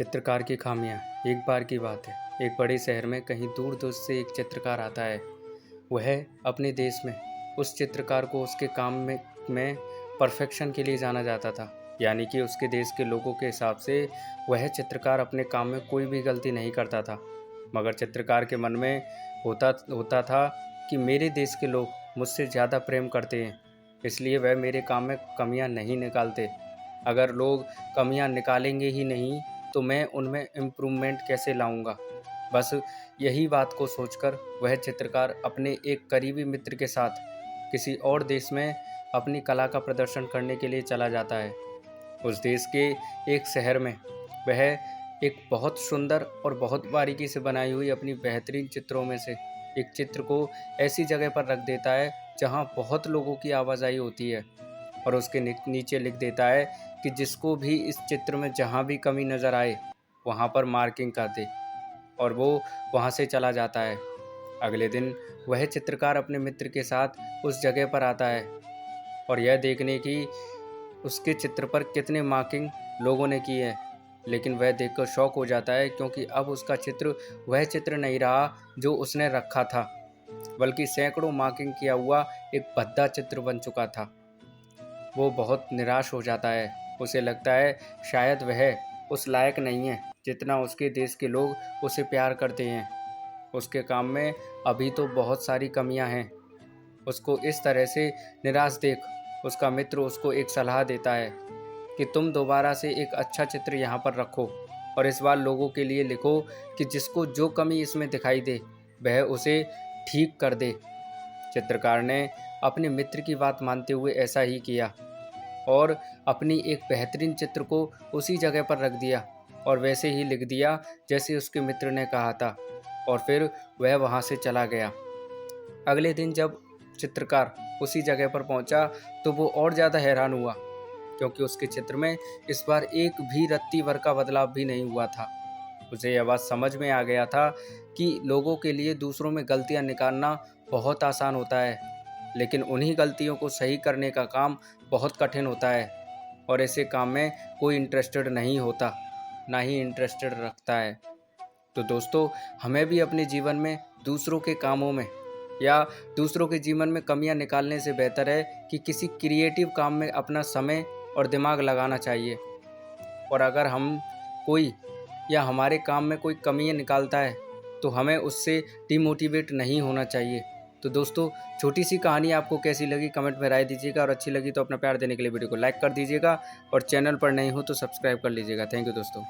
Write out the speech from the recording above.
चित्रकार की खामियां। एक बार की बात है, एक बड़े शहर में कहीं दूर दूर से एक चित्रकार आता है। वह अपने देश में उस चित्रकार को उसके काम में परफेक्शन के लिए जाना जाता था। यानी कि उसके देश के लोगों के हिसाब से वह चित्रकार अपने काम में कोई भी गलती नहीं करता था। मगर चित्रकार के मन में होता होता था कि मेरे देश के लोग मुझसे ज़्यादा प्रेम करते हैं, इसलिए वह मेरे काम में कमियां नहीं निकालते। अगर लोग कमियां निकालेंगे ही नहीं तो मैं उनमें इम्प्रूवमेंट कैसे लाऊंगा। बस यही बात को सोचकर वह चित्रकार अपने एक करीबी मित्र के साथ किसी और देश में अपनी कला का प्रदर्शन करने के लिए चला जाता है। उस देश के एक शहर में वह एक बहुत सुंदर और बहुत बारीकी से बनाई हुई अपनी बेहतरीन चित्रों में से एक चित्र को ऐसी जगह पर रख देता है जहां बहुत लोगों की आवाजाही होती है, और उसके नीचे लिख देता है कि जिसको भी इस चित्र में जहाँ भी कमी नज़र आए वहाँ पर मार्किंग कर दे, और वो वहाँ से चला जाता है। अगले दिन वह चित्रकार अपने मित्र के साथ उस जगह पर आता है और यह देखने की उसके चित्र पर कितने मार्किंग लोगों ने की है। लेकिन वह देखकर शॉक हो जाता है, क्योंकि अब उसका चित्र वह चित्र नहीं रहा जो उसने रखा था, बल्कि सैकड़ों मार्किंग किया हुआ एक भद्दा चित्र बन चुका था। वो बहुत निराश हो जाता है। उसे लगता है शायद वह उस लायक नहीं है जितना उसके देश के लोग उसे प्यार करते हैं। उसके काम में अभी तो बहुत सारी कमियां हैं। उसको इस तरह से निराश देख उसका मित्र उसको एक सलाह देता है कि तुम दोबारा से एक अच्छा चित्र यहाँ पर रखो और इस बार लोगों के लिए लिखो कि जिसको जो कमी इसमें दिखाई दे वह उसे ठीक कर दे। चित्रकार ने अपने मित्र की बात मानते हुए ऐसा ही किया और अपनी एक बेहतरीन चित्र को उसी जगह पर रख दिया और वैसे ही लिख दिया जैसे उसके मित्र ने कहा था, और फिर वह वहाँ से चला गया। अगले दिन जब चित्रकार उसी जगह पर पहुँचा तो वो और ज़्यादा हैरान हुआ, क्योंकि उसके चित्र में इस बार एक भी रत्ती भर का बदलाव भी नहीं हुआ था। उसे यह बात समझ में आ गया था कि लोगों के लिए दूसरों में गलतियां निकालना बहुत आसान होता है, लेकिन उन्हीं गलतियों को सही करने का काम बहुत कठिन होता है, और ऐसे काम में कोई इंटरेस्टेड नहीं होता, ना ही इंटरेस्टेड रखता है। तो दोस्तों, हमें भी अपने जीवन में दूसरों के कामों में या दूसरों के जीवन में कमियां निकालने से बेहतर है कि किसी क्रिएटिव काम में अपना समय और दिमाग लगाना चाहिए। और अगर हम कोई या हमारे काम में कोई कमियां निकालता है तो हमें उससे डिमोटिवेट नहीं होना चाहिए। तो दोस्तों, छोटी सी कहानी आपको कैसी लगी कमेंट में राय दीजिएगा, और अच्छी लगी तो अपना प्यार देने के लिए वीडियो को लाइक कर दीजिएगा, और चैनल पर नए हो तो सब्सक्राइब कर लीजिएगा। थैंक यू दोस्तों।